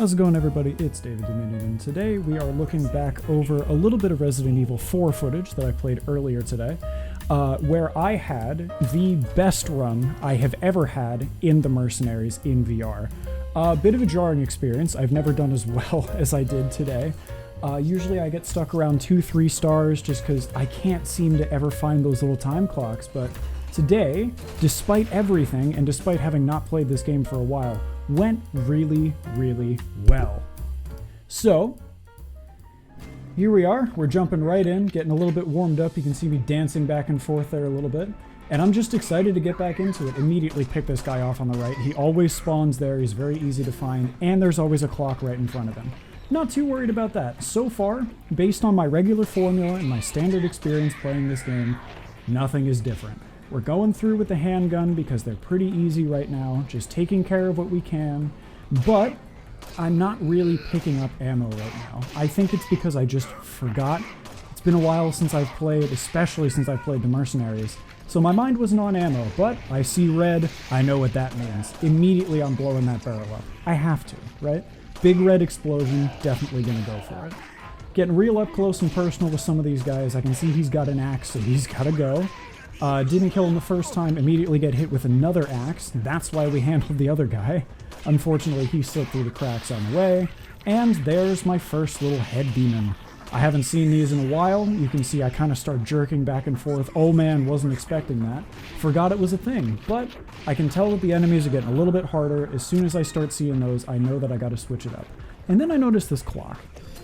How's it going, everybody? It's David Dominion, and today we are looking back over a little bit of Resident Evil 4 footage that I played earlier today, where I had the best run I have ever had in the Mercenaries in VR. A bit of a jarring experience. I've never done as well as I did today. Usually I get stuck around 2-3 stars just because I can't seem to ever find those little time clocks, but today, despite everything, and despite having not played this game for a while, went really, really well. So, here we are. We're jumping right in, getting a little bit warmed up. You can see me dancing back and forth there a little bit. And I'm just excited to get back into it. Immediately pick this guy off on the right. He always spawns there. He's very easy to find. And there's always a clock right in front of him. Not too worried about that. So far, based on my regular formula and my standard experience playing this game, nothing is different. We're going through with the handgun because they're pretty easy right now, just taking care of what we can, but I'm not really picking up ammo right now. I think it's because I just forgot. It's been a while since I've played, especially since I've played the Mercenaries, so my mind wasn't on ammo, but I see red, I know what that means. Immediately I'm blowing that barrel up. I have to, right? Big red explosion, definitely gonna go for it. Getting real up close and personal with some of these guys. I can see he's got an axe, so he's gotta go. Didn't kill him the first time, immediately get hit with another axe. That's why we handled the other guy. Unfortunately, he slipped through the cracks on the way. And there's my first little head demon. I haven't seen these in a while. You can see I kind of start jerking back and forth. Oh man, wasn't expecting that. Forgot it was a thing. But I can tell that the enemies are getting a little bit harder. As soon as I start seeing those, I know that I gotta switch it up. And then I noticed this clock.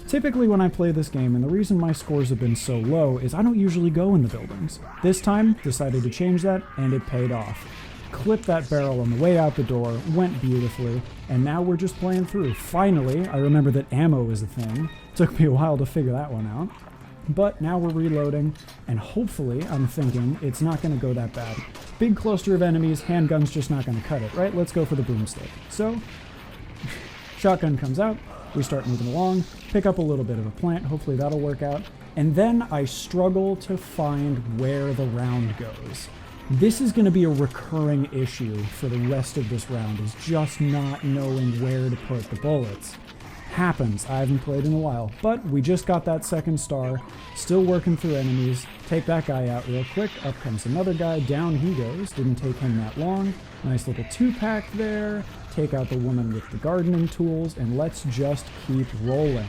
Typically when I play this game, and the reason my scores have been so low, is I don't usually go in the buildings. This time, decided to change that, and it paid off. Clipped that barrel on the way out the door, went beautifully, and now we're just playing through. Finally, I remember that ammo is a thing. Took me a while to figure that one out. But now we're reloading, and hopefully, I'm thinking, it's not going to go that bad. Big cluster of enemies, handgun's just not going to cut it, right? Let's go for the boomstick. So, shotgun comes out. We start moving along, pick up a little bit of a plant, hopefully that'll work out, and then I struggle to find where the round goes. This is going to be a recurring issue for the rest of this round, is just not knowing where to put the bullets. Happens, I haven't played in a while, but we just got that second star, still working through enemies, take that guy out real quick, up comes another guy, down he goes, didn't take him that long, nice little 2-pack there, take out the woman with the gardening tools, and let's just keep rolling.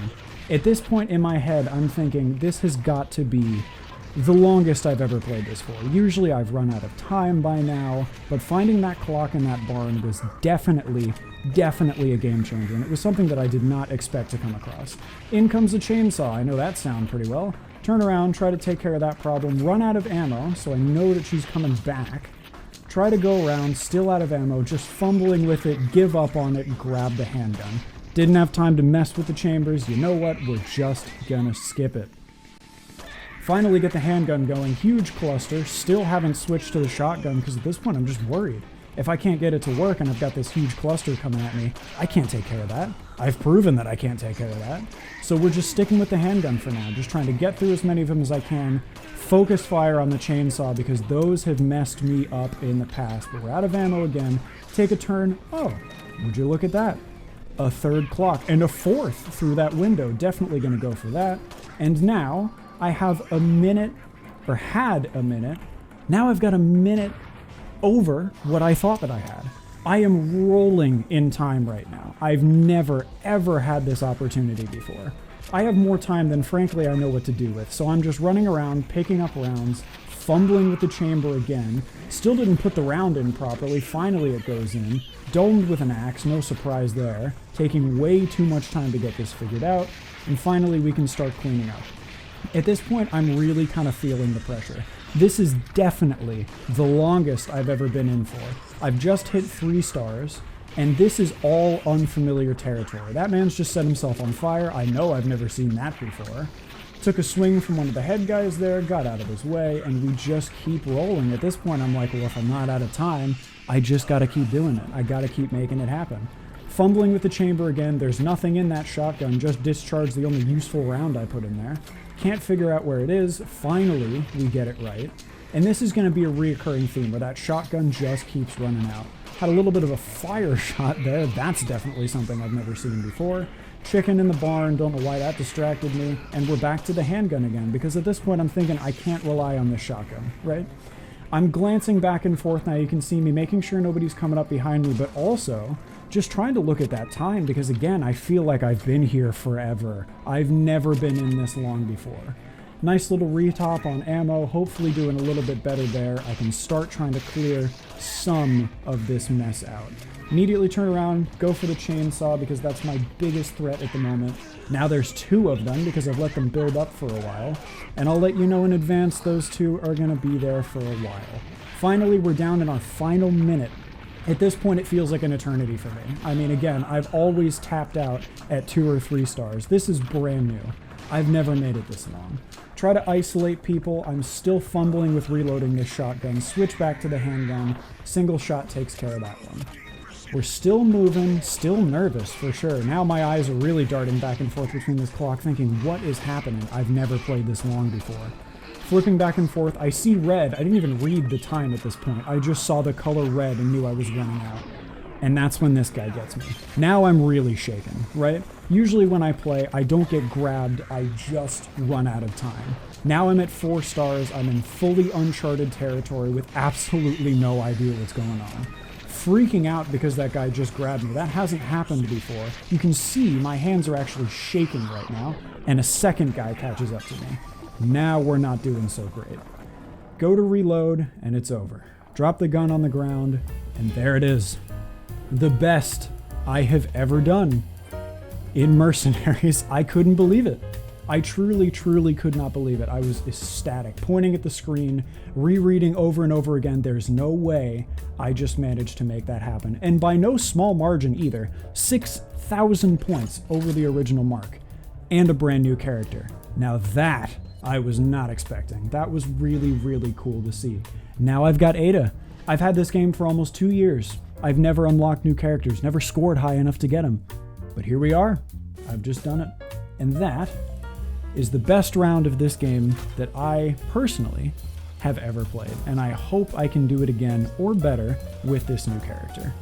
At this point in my head, I'm thinking this has got to be the longest I've ever played this for. Usually I've run out of time by now, but finding that clock in that barn was definitely a game changer, and it was something that I did not expect to come across. In comes a chainsaw, I know that sound pretty well. Turn around, try to take care of that problem, run out of ammo, so I know that she's coming back. Try to go around, still out of ammo, just fumbling with it, give up on it, and grab the handgun. Didn't have time to mess with the chambers, you know what, we're just gonna skip it. Finally get the handgun going, huge cluster, still haven't switched to the shotgun because at this point I'm just worried. If I can't get it to work and I've got this huge cluster coming at me, I can't take care of that. I've proven that I can't take care of that. So we're just sticking with the handgun for now, just trying to get through as many of them as I can. Focus fire on the chainsaw because those have messed me up in the past. But we're out of ammo again. Take a turn. Oh, would you look at that? A third clock and a fourth through that window. Definitely going to go for that. And now I have a minute, or had a minute. Now I've got a minute over what I thought that I had. I am rolling in time right now. I've never, ever had this opportunity before. I have more time than frankly I know what to do with, so I'm just running around, picking up rounds, fumbling with the chamber again. Still didn't put the round in properly. Finally it goes in. Domed with an axe, no surprise there. Taking way too much time to get this figured out. And finally we can start cleaning up. At this point, I'm really kind of feeling the pressure. This is definitely the longest I've ever been in for. I've just hit 3 stars, and this is all unfamiliar territory. That man's just set himself on fire. I know I've never seen that before. Took a swing from one of the head guys there, got out of his way, and we just keep rolling. At this point, I'm like, well, if I'm not out of time, I just gotta keep doing it. I gotta keep making it happen. Fumbling with the chamber again, there's nothing in that shotgun, just discharged the only useful round I put in there. Can't figure out where it is. Finally, we get it right. And this is going to be a reoccurring theme where that shotgun just keeps running out. Had a little bit of a fire shot there. That's definitely something I've never seen before. Chicken in the barn, don't know why that distracted me. And we're back to the handgun again, because at this point I'm thinking I can't rely on this shotgun, right? I'm glancing back and forth now. You can see me making sure nobody's coming up behind me, but also just trying to look at that time, because again, I feel like I've been here forever. I've never been in this long before. Nice little retop on ammo, hopefully doing a little bit better there. I can start trying to clear some of this mess out. Immediately turn around, go for the chainsaw, because that's my biggest threat at the moment. Now there's 2 of them, because I've let them build up for a while. And I'll let you know in advance those 2 are going to be there for a while. Finally, we're down in our final minute. At this point, it feels like an eternity for me. I mean, again, I've always tapped out at 2 or 3 stars. This is brand new. I've never made it this long. Try to isolate people. I'm still fumbling with reloading this shotgun. Switch back to the handgun. Single shot takes care of that one. We're still moving, still nervous for sure. Now my eyes are really darting back and forth between this clock, thinking, what is happening? I've never played this long before. Flipping back and forth, I see red. I didn't even read the time at this point. I just saw the color red and knew I was running out. And that's when this guy gets me. Now I'm really shaken, right? Usually when I play, I don't get grabbed, I just run out of time. Now I'm at 4 stars, I'm in fully uncharted territory with absolutely no idea what's going on. Freaking out because that guy just grabbed me. That hasn't happened before. You can see my hands are actually shaking right now, and a second guy catches up to me. Now we're not doing so great. Go to reload, and it's over. Drop the gun on the ground, and there it is. The best I have ever done. In Mercenaries, I couldn't believe it. I truly, truly could not believe it. I was ecstatic, pointing at the screen, rereading over and over again. There's no way I just managed to make that happen. And by no small margin either. 6,000 points over the original mark. And a brand new character. Now that I was not expecting. That was really, really cool to see. Now I've got Ada. I've had this game for almost 2 years. I've never unlocked new characters, never scored high enough to get them. But here we are. I've just done it. And that is the best round of this game that I personally have ever played. And I hope I can do it again or better with this new character.